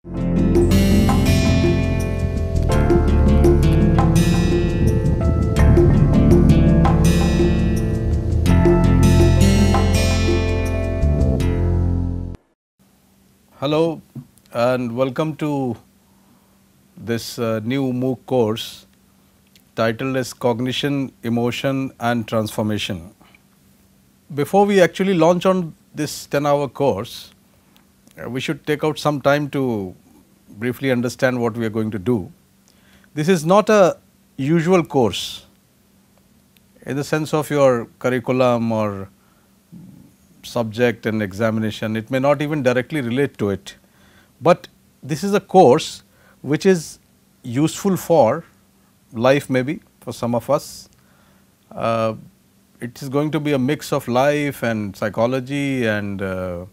Hello and welcome to this new MOOC course titled as Cognition, Emotion and Transformation. Before we actually launch on this 10-hour course, we should take out some time to briefly understand what we are going to do. This is not a usual course in the sense of your curriculum or subject and examination. It may not even directly relate to it, but this is a course which is useful for life, maybe for some of us. It is going to be a mix of life and psychology and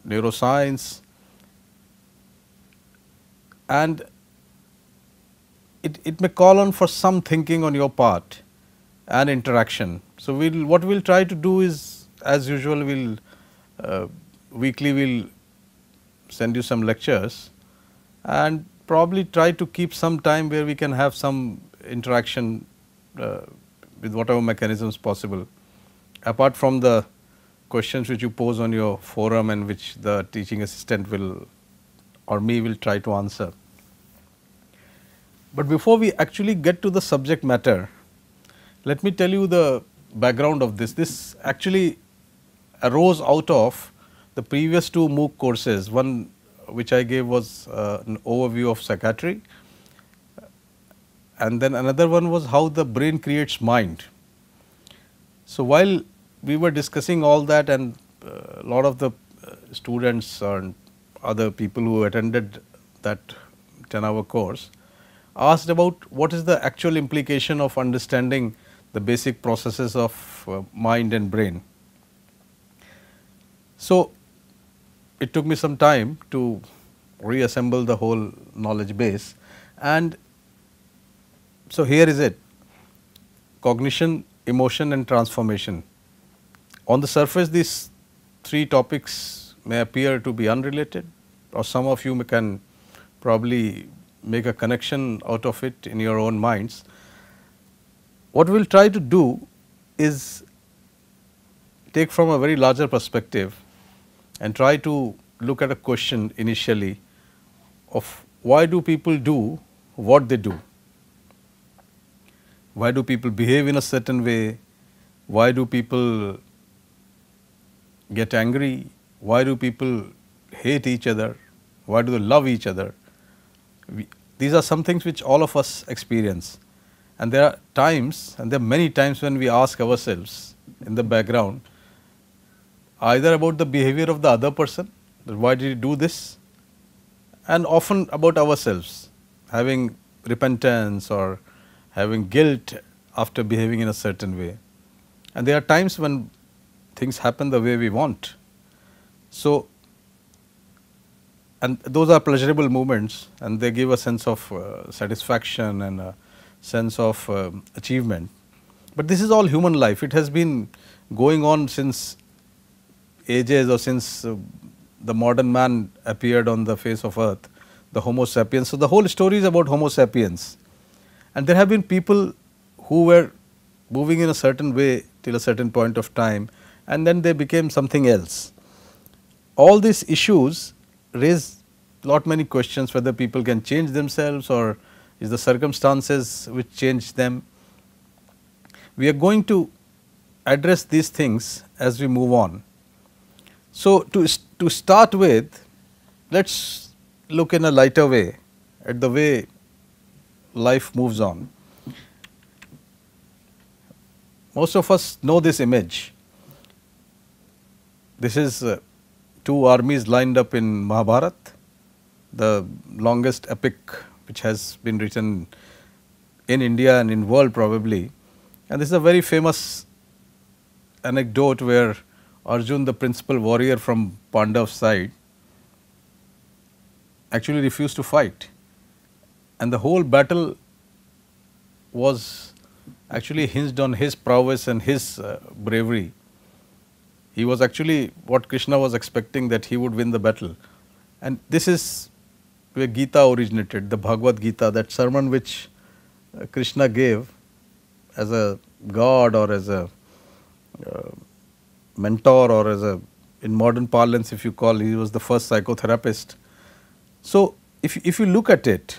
neuroscience, and it may call on for some thinking on your part and interaction. So, what we will try to do is, as usual, we will weekly we will send you some lectures and probably try to keep some time where we can have some interaction with whatever mechanisms possible, apart from the questions which you pose on your forum and which the teaching assistant will or me will try to answer. But before we actually get to the subject matter, let me tell you the background of this. This actually arose out of the previous two MOOC courses. One which I gave was an overview of psychiatry, and then another one was how the brain creates mind. So, while we were discussing all that, and a lot of the students and other people who attended that 10-hour course asked about what is the actual implication of understanding the basic processes of mind and brain. So, it took me some time to reassemble the whole knowledge base, and so here is it: cognition, emotion and transformation. On the surface, these three topics may appear to be unrelated, or some of you can probably make a connection out of it in your own minds. What we will try to do is take from a very larger perspective and try to look at a question initially of why do people do what they do? Why do people behave in a certain way? Why do people get angry? Why do people hate each other? Why do they love each other? These are some things which all of us experience, and there are times, and there are many times when we ask ourselves in the background either about the behavior of the other person, that why did he do this, and often about ourselves having repentance or having guilt after behaving in a certain way. And there are times when things happen the way we want. So, and those are pleasurable moments, and they give a sense of satisfaction and a sense of achievement. But this is all human life. It has been going on since ages, or since the modern man appeared on the face of earth, the Homo sapiens. So, the whole story is about Homo sapiens, and there have been people who were moving in a certain way till a certain point of time, and then they became something else. All these issues raise lot many questions, whether people can change themselves or is the circumstances which change them. We are going to address these things as we move on. So, to start with, let us look in a lighter way at the way life moves on. Most of us know this image. This is two armies lined up in Mahabharata, the longest epic which has been written in India and in world probably. And this is a very famous anecdote where Arjun, the principal warrior from Pandav's side, actually refused to fight, and the whole battle was actually hinged on his prowess and his bravery. He was actually what Krishna was expecting, that he would win the battle, And this is where Gita originated, the Bhagavad Gita, that sermon which Krishna gave as a god or as a uh, mentor or as a, in modern parlance if you call, he was the first psychotherapist. So, if you look at it,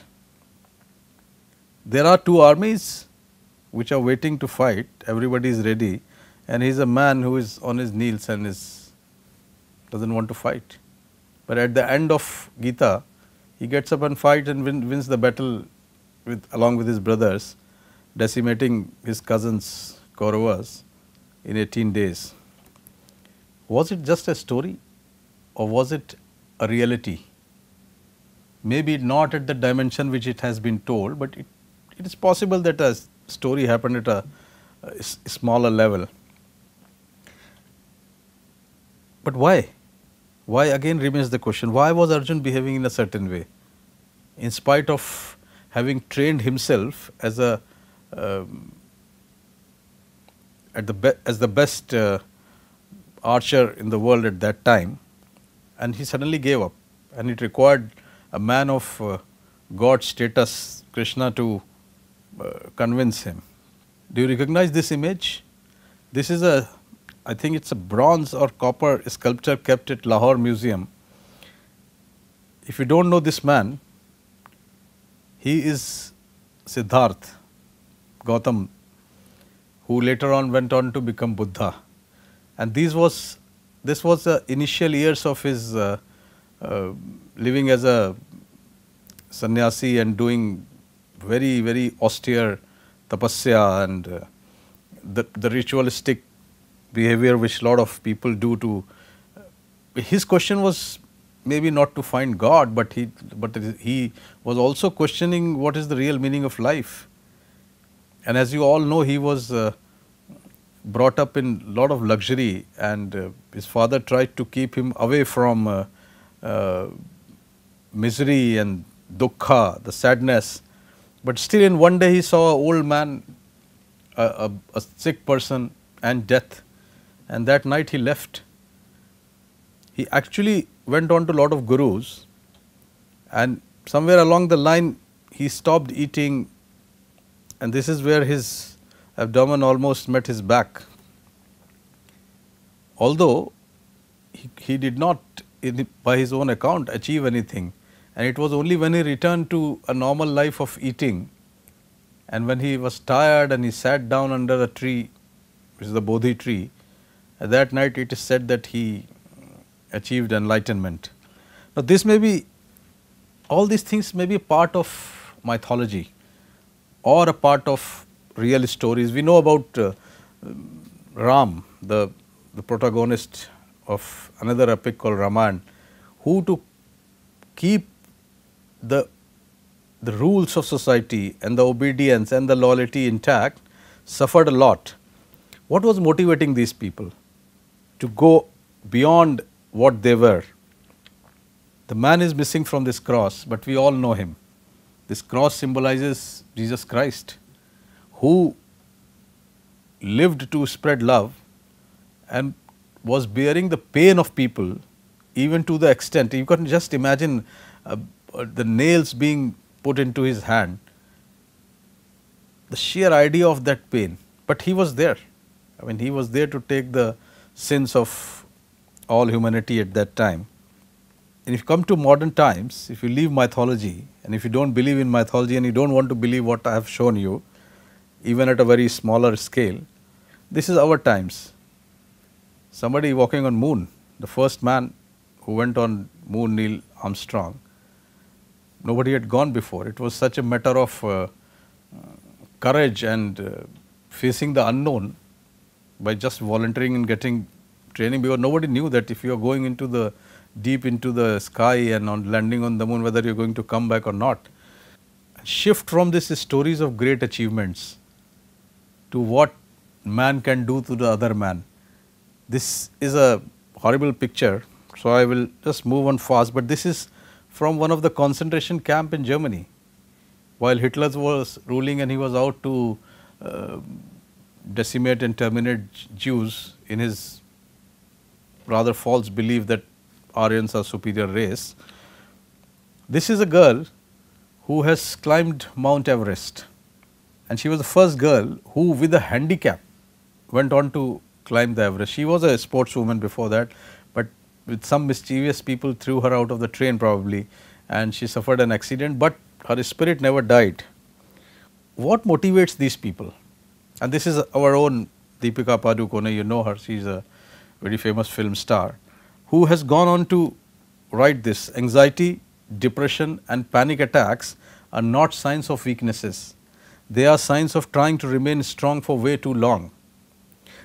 there are two armies which are waiting to fight, everybody is ready, and he is a man who is on his knees and is does not want to fight. But at the end of Gita, he gets up and fights and wins the battle with along with his brothers, decimating his cousins Kauravas in 18 days. Was it just a story or was it a reality? Maybe not at the dimension which it has been told, but it is possible that a story happened at a smaller level. But why? Why again remains the question, why was Arjun behaving in a certain way? In spite of having trained himself as a as the best archer in the world at that time, and he suddenly gave up, and it required a man of God status, Krishna, to convince him. Do you recognize this image? This is a, I think it's a bronze or copper sculpture kept at Lahore Museum. If you don't know this man, he is Siddharth Gautam, who later on went on to become Buddha. And this was the initial years of his living as a sannyasi and doing very, very austere tapasya and the ritualistic behavior which a lot of people do to. His question was maybe not to find God, but he was also questioning what is the real meaning of life. And as you all know, he was brought up in a lot of luxury, and his father tried to keep him away from misery and dukkha, the sadness. But still, in one day he saw an old man, a sick person, and death, and that night he left. He actually went on to a lot of gurus, and somewhere along the line he stopped eating, and this is where his abdomen almost met his back. Although he did not, by his own account, achieve anything, and it was only when he returned to a normal life of eating, and when he was tired and he sat down under a tree, which is the Bodhi tree, that night it is said that he achieved enlightenment. Now, this may be, all these things may be part of mythology or a part of real stories. We know about Ram, the protagonist of another epic called Ramayana, who, to keep the rules of society and the obedience and the loyalty intact, suffered a lot. What was motivating these people to go beyond what they were? The man is missing from this cross, but we all know him. This cross symbolizes Jesus Christ, who lived to spread love and was bearing the pain of people, even to the extent, you can just imagine the nails being put into his hand, the sheer idea of that pain. But he was there. I mean, he was there to take the sins of all humanity at that time. And if you come to modern times, if you leave mythology, and if you don't believe in mythology and you don't want to believe what I have shown you, even at a very smaller scale, this is our times. Somebody walking on moon, the first man who went on moon, Neil Armstrong, nobody had gone before. It was such a matter of courage and facing the unknown by just volunteering and getting training, because nobody knew that if you are going into the deep into the sky and on landing on the moon, whether you are going to come back or not. Shift from this stories of great achievements to what man can do to the other man. This is a horrible picture, so I will just move on fast, but this is from one of the concentration camp in Germany. While Hitler was ruling and he was out to decimate and terminate Jews in his rather false belief that Aryans are superior race, This is a girl who has climbed Mount Everest, and she was the first girl who with a handicap went on to climb the Everest. She was a sportswoman before that, but with some mischievous people threw her out of the train probably, and she suffered an accident, but her spirit never died. What motivates these people? And this is our own Deepika Padukone, you know her, she is a very famous film star, who has gone on to write this: anxiety, depression and panic attacks are not signs of weaknesses. They are signs of trying to remain strong for way too long.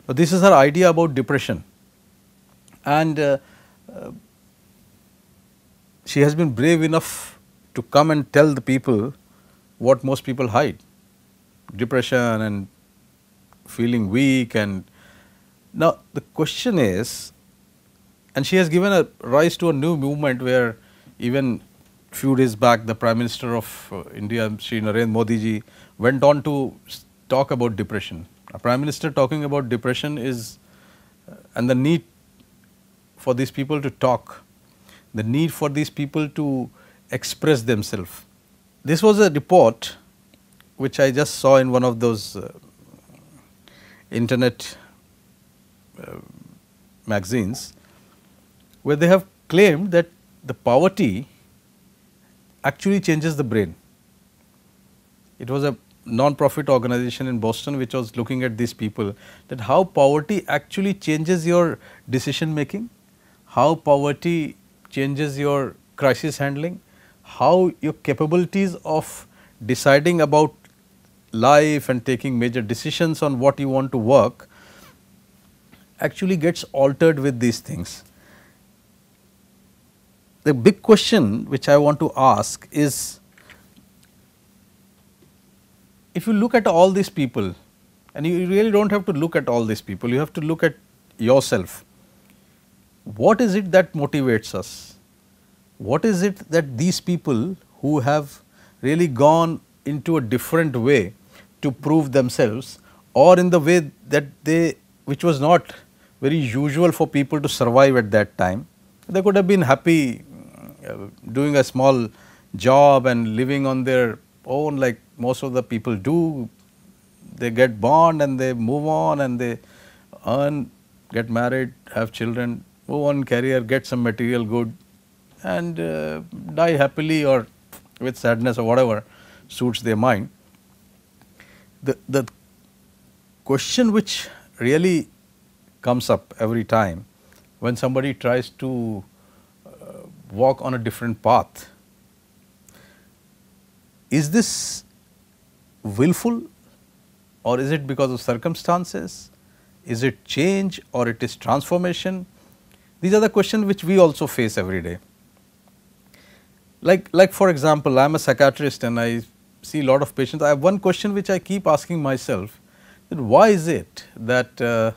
Now, this is her idea about depression, and she has been brave enough to come and tell the people what most people hide: depression and feeling weak. And now the question is, and she has given a rise to a new movement where even few days back the Prime Minister of India, Shri Narendra Modi ji, went on to talk about depression. A Prime Minister talking about depression is and the need for these people to talk, the need for these people to express themselves. This was a report which I just saw in one of those internet magazines, where they have claimed that the poverty actually changes the brain. It was a non-profit organization in Boston which was looking at these people, that how poverty actually changes your decision making, how poverty changes your crisis handling, how your capabilities of deciding about life and taking major decisions on what you want to work actually gets altered with these things. The big question which I want to ask is, if you look at all these people, and you really do not have to look at all these people, you have to look at yourself. What is it that motivates us? What is it that these people who have really gone into a different way to prove themselves, or in the way that which was not very usual for people to survive at that time? They could have been happy doing a small job and living on their own like most of the people do. They get born and they move on and they earn, get married, have children, move on career, get some material good and die happily or with sadness or whatever suits their mind. The question which really comes up every time when somebody tries to walk on a different path, is this willful, or is it because of circumstances? Is it change or it is transformation? These are the questions which we also face every day. Like for example, I am a psychiatrist and I see a lot of patients. I have one question which I keep asking myself, that why is it that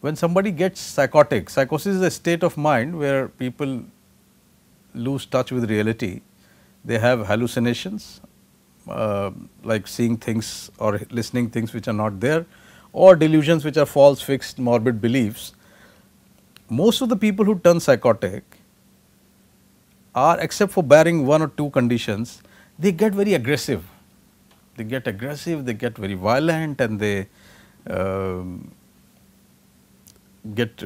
when somebody gets psychotic, psychosis is a state of mind where people lose touch with reality. They have hallucinations, like seeing things or listening things which are not there, or delusions which are false, fixed, morbid beliefs. Most of the people who turn psychotic are, except for barring one or two conditions, they get very aggressive. They get aggressive, they get very violent, and they get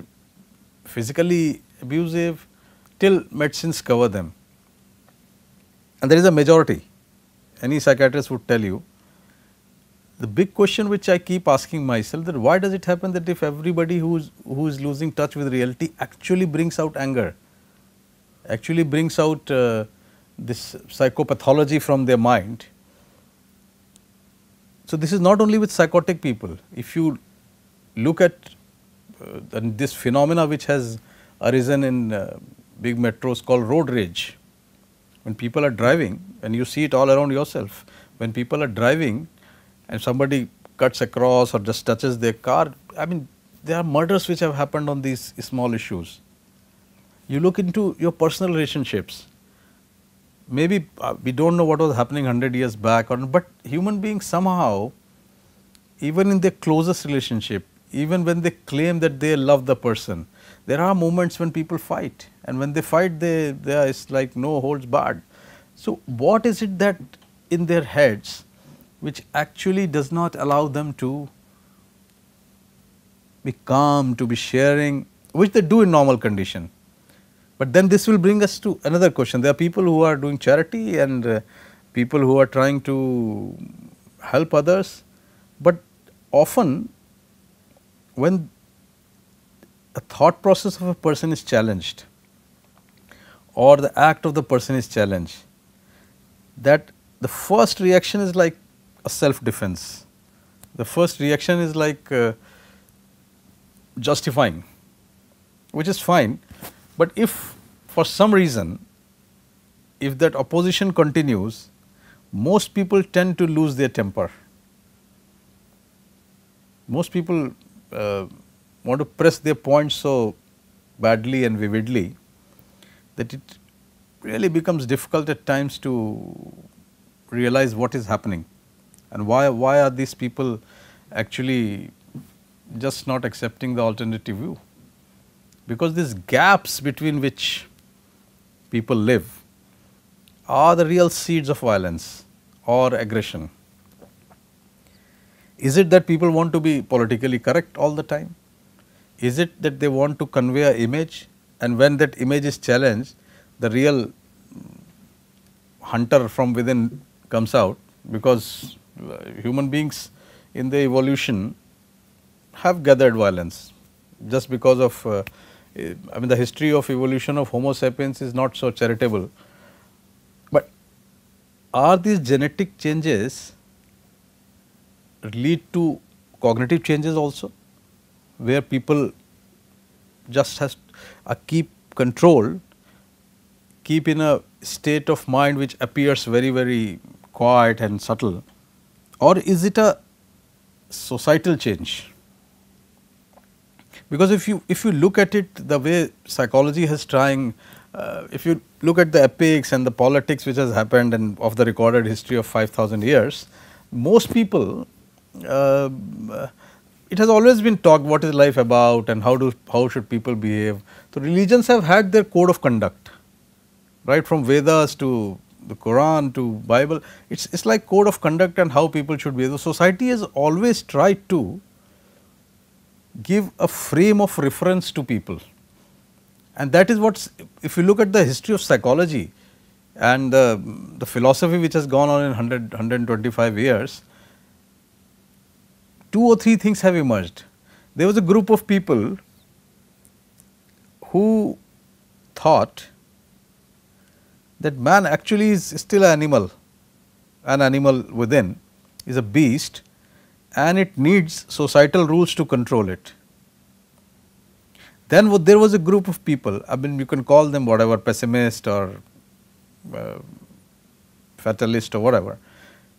physically abusive till medicines cover them. And there is a majority, any psychiatrist would tell you. The big question which I keep asking myself, that why does it happen that if everybody who is losing touch with reality actually brings out anger, actually brings out this psychopathology from their mind. So, this is not only with psychotic people. If you look at this phenomena which has arisen in big metros called road rage, when people are driving, and you see it all around yourself, when people are driving and somebody cuts across or just touches their car, I mean there are murders which have happened on these small issues. You look into your personal relationships, maybe we do not know what was happening 100 years back, but human beings somehow, even in their closest relationship, even when they claim that they love the person, there are moments when people fight, and when they fight, they it's like no holds barred. So, what is it that in their heads which actually does not allow them to be calm, to be sharing, which they do in normal condition? But then this will bring us to another question. There are people who are doing charity and people who are trying to help others, but often when a thought process of a person is challenged or the act of the person is challenged, that the first reaction is like a self defense. The first reaction is like justifying, which is fine, but if for some reason, if that opposition continues, most people tend to lose their temper. Most people want to press their points so badly and vividly that it really becomes difficult at times to realize what is happening and why are these people actually just not accepting the alternative view. Because these gaps between which people live are the real seeds of violence or aggression. Is it that people want to be politically correct all the time? Is it that they want to convey an image, and when that image is challenged, the real hunter from within comes out? Because human beings in the evolution have gathered violence just because of I mean the history of evolution of Homo sapiens is not so charitable. But are these genetic changes lead to cognitive changes also, where people just has keep control, keep in a state of mind which appears very, very quiet and subtle, or is it a societal change? Because if you look at it the way psychology has trying, if you look at the epics and the politics which has happened and of the recorded history of 5,000 years, most people it has always been talked what is life about and how should people behave. So, religions have had their code of conduct, right, from Vedas to the Quran to Bible. It's like code of conduct and how people should behave. The society has always tried to give a frame of reference to people, and that is what, if you look at the history of psychology and the philosophy which has gone on in 125 years, 2 or 3 things have emerged. There was a group of people who thought that man actually is still an animal within is a beast, and it needs societal rules to control it. Then there was a group of people, I mean you can call them whatever, pessimist or fatalist or whatever.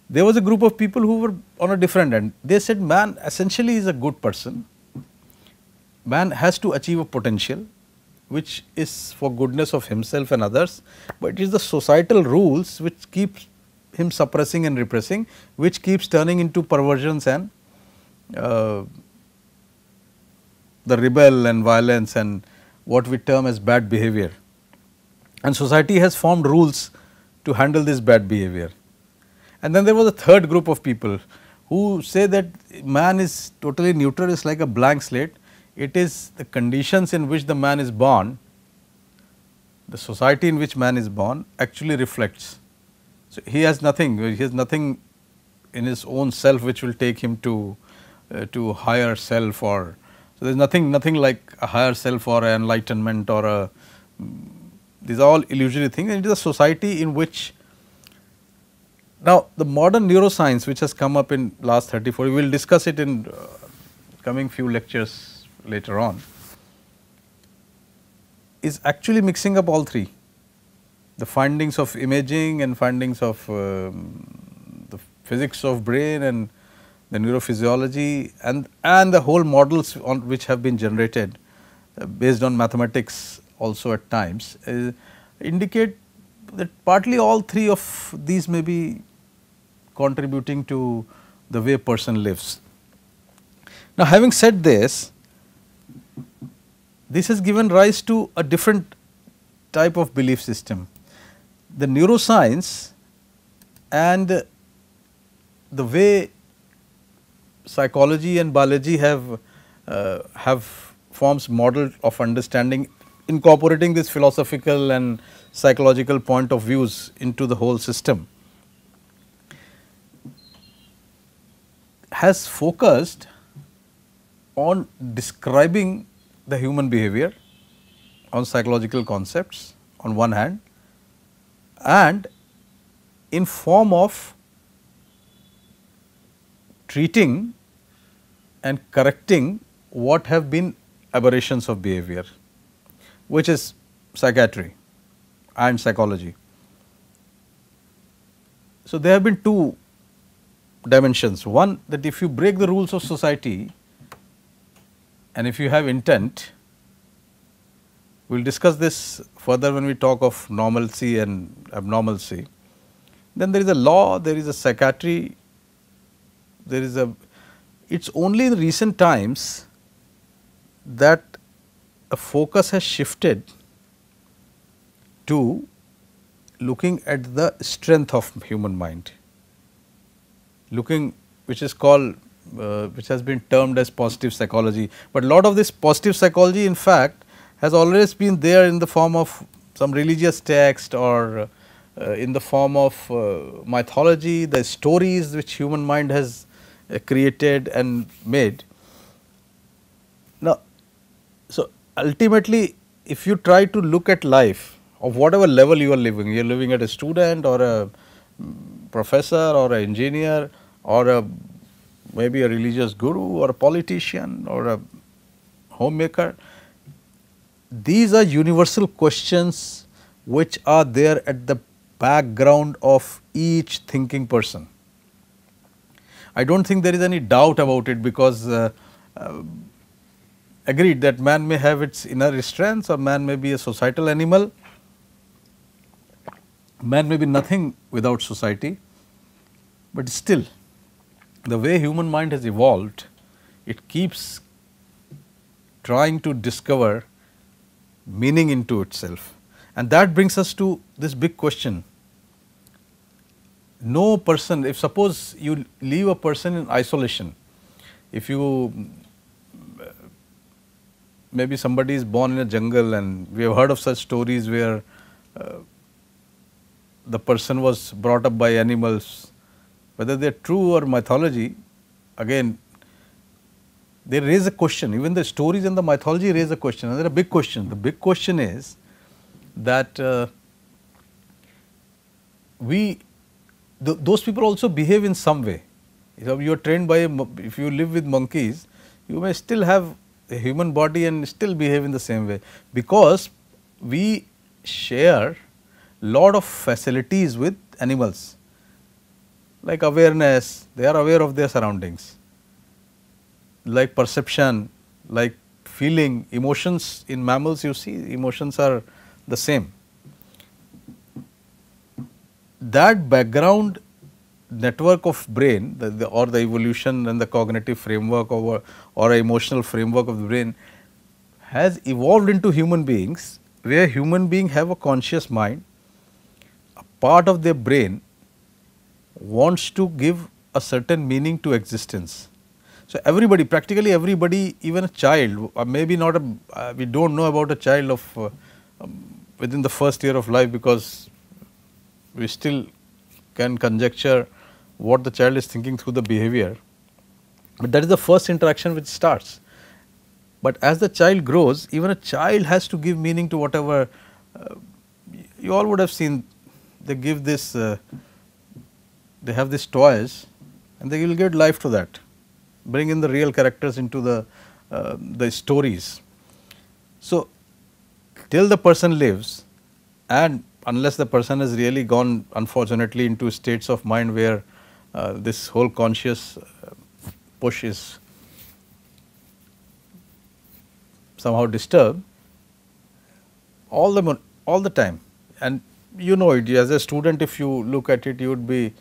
There was a group of people who were on a different end. They said man essentially is a good person, man has to achieve a potential which is for goodness of himself and others, but it is the societal rules which keeps him suppressing and repressing, which keeps turning into perversions and the rebel and violence and what we term as bad behavior. And society has formed rules to handle this bad behavior. And then there was a third group of people who say that man is totally neutral, it's like a blank slate. It is the conditions in which the man is born, the society in which man is born actually reflects. So, he has nothing in his own self which will take him to higher self, or so there is nothing like a higher self or an enlightenment or a, these are all illusory things, and it is a society in which. Now, the modern neuroscience which has come up in last 34, we will discuss it in coming few lectures later on, is actually mixing up all three, the findings of imaging and findings of the physics of brain and the neurophysiology and the whole models on which have been generated based on mathematics also at times indicate that partly all three of these may be contributing to the way a person lives. Now, having said this, this has given rise to a different type of belief system. The neuroscience and the way psychology and biology have forms model of understanding, incorporating this philosophical and psychological point of views into the whole system, has focused on describing the human behavior on psychological concepts on one hand, and in form of treating and correcting what have been aberrations of behavior, which is psychiatry and psychology. So, there have been two dimensions. One, that if you break the rules of society and if you have intent, we will discuss this further when we talk of normalcy and abnormalcy. Then there is a law, there is a psychiatry, there is a, it is only in recent times that a focus has shifted to looking at the strength of human mind, looking, which is called which has been termed as positive psychology, but a lot of this positive psychology in fact has always been there in the form of some religious text or in the form of mythology, the stories which human mind has created and made. Now, so ultimately if you try to look at life of whatever level you are living at a student or a professor or an engineer or a maybe a religious guru or a politician or a homemaker, these are universal questions which are there at the background of each thinking person. I do not think there is any doubt about it, because agreed that man may have its inner strengths or man may be a societal animal, man may be nothing without society, but still the way human mind has evolved, it keeps trying to discover meaning into itself, and that brings us to this big question. No person, if suppose you leave a person in isolation, if you maybe somebody is born in a jungle, and we have heard of such stories where the person was brought up by animals, whether they are true or mythology, again they raise a question. Even the stories and the mythology raise a question, and there are big question. The big question is that those people also behave in some way. If you are trained by if you live with monkeys, you may still have a human body and still behave in the same way, because we share lot of facilities with animals, like awareness, they are aware of their surroundings, like perception, like feeling, emotions. In mammals you see emotions are the same. That background network of brain, or the evolution and the cognitive framework or emotional framework of the brain has evolved into human beings, where human beings have a conscious mind. A part of their brain wants to give a certain meaning to existence. So, everybody, practically everybody, even a child, maybe not a, we do not know about a child of within the first year of life, because we still can conjecture what the child is thinking through the behavior, but that is the first interaction which starts. But as the child grows, even a child has to give meaning to whatever, you all would have seen, they give this, they have these toys and they will give life to that, bring in the real characters into the stories. So, till the person lives, and unless the person has really gone unfortunately into states of mind where this whole conscious push is somehow disturbed, all the time. And you know it, as a student, if you look at it, you would be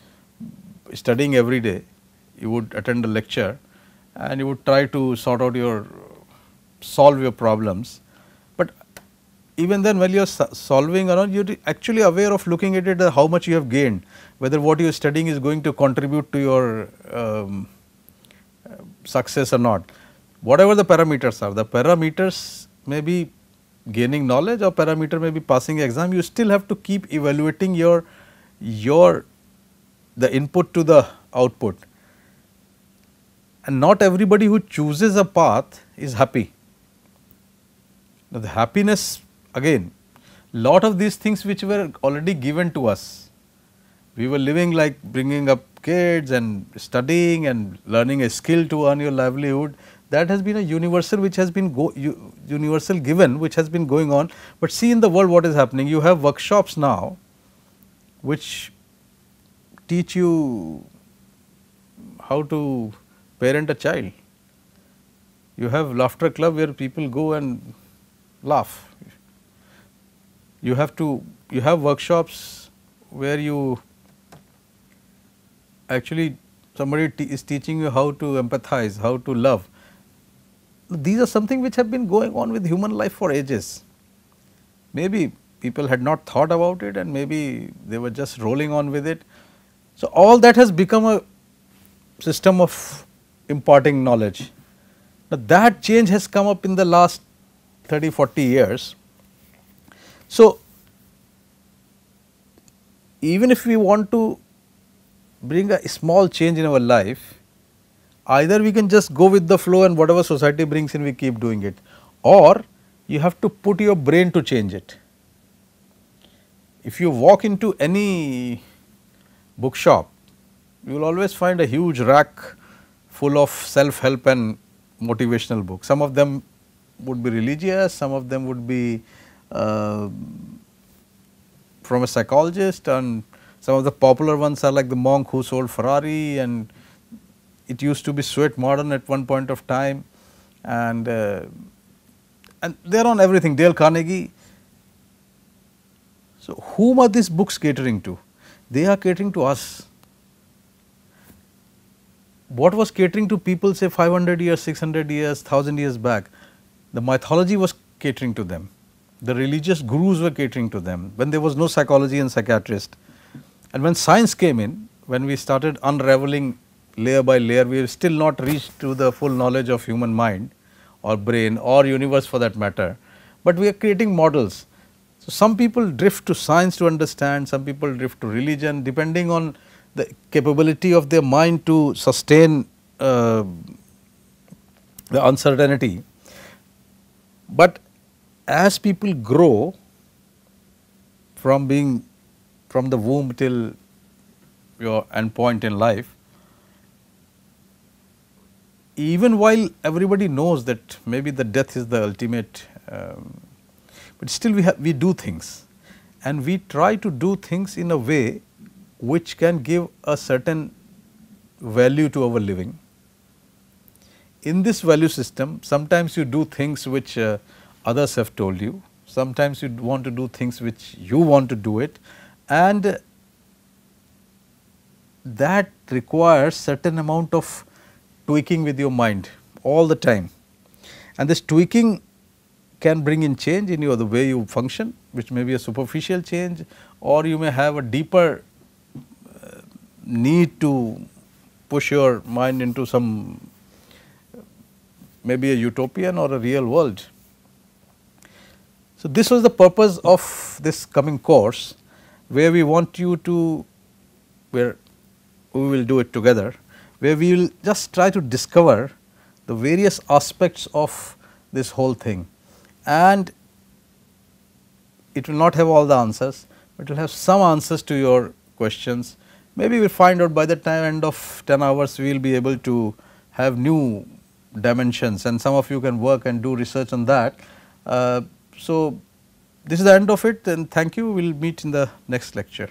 studying every day, you would attend a lecture, and you would try to sort out your solve your problems. But even then, when you are solving around, you are actually aware of looking at it, how much you have gained, whether what you are studying is going to contribute to your success or not. Whatever the parameters are, the parameters may be gaining knowledge or parameter may be passing exam, you still have to keep evaluating your the input to the output. And not everybody who chooses a path is happy. Now, the happiness, again, lot of these things which were already given to us, we were living like bringing up kids and studying and learning a skill to earn your livelihood, that has been a universal which has been universal given which has been going on. But see in the world what is happening, you have workshops now which teach you how to parent a child. You have laughter club where people go and laugh. You have workshops where you actually somebody is teaching you how to empathize, how to love. These are something which have been going on with human life for ages. Maybe people had not thought about it and maybe they were just rolling on with it. So, all that has become a system of imparting knowledge. Now, that change has come up in the last 30-40 years. So, even if we want to bring a small change in our life, either we can just go with the flow and whatever society brings in we keep doing it, or you have to put your brain to change it. If you walk into any bookshop, you will always find a huge rack full of self-help and motivational books. Some of them would be religious, some of them would be from a psychologist, and some of the popular ones are like The Monk Who Sold Ferrari, and it used to be Sweat Modern at one point of time, and they are on everything, Dale Carnegie. So, whom are these books catering to? They are catering to us. What was catering to people say 500 years, 600 years, 1000 years back? The mythology was catering to them, the religious gurus were catering to them when there was no psychology and psychiatrist. And when science came in, when we started unraveling layer by layer, we have still not reached to the full knowledge of human mind or brain or universe for that matter, but we are creating models. So, some people drift to science to understand, some people drift to religion depending on the capability of their mind to sustain the uncertainty. But as people grow from being from the womb till your end point in life, even while everybody knows that maybe the death is the ultimate, but still we do things, and we try to do things in a way which can give a certain value to our living. In this value system, sometimes you do things which others have told you, sometimes you want to do things which you want to do it, and that requires certain amount of tweaking with your mind all the time. And this tweaking can bring in change in the way you function, which may be a superficial change, or you may have a deeper need to push your mind into some maybe a utopian or a real world. So, this was the purpose of this coming course, where we want you to, where we will do it together, where we will just try to discover the various aspects of this whole thing, and it will not have all the answers, but it will have some answers to your questions. Maybe we will find out by the time end of 10 hours we will be able to have new dimensions, and some of you can work and do research on that. So, this is the end of it, and thank you. We will meet in the next lecture.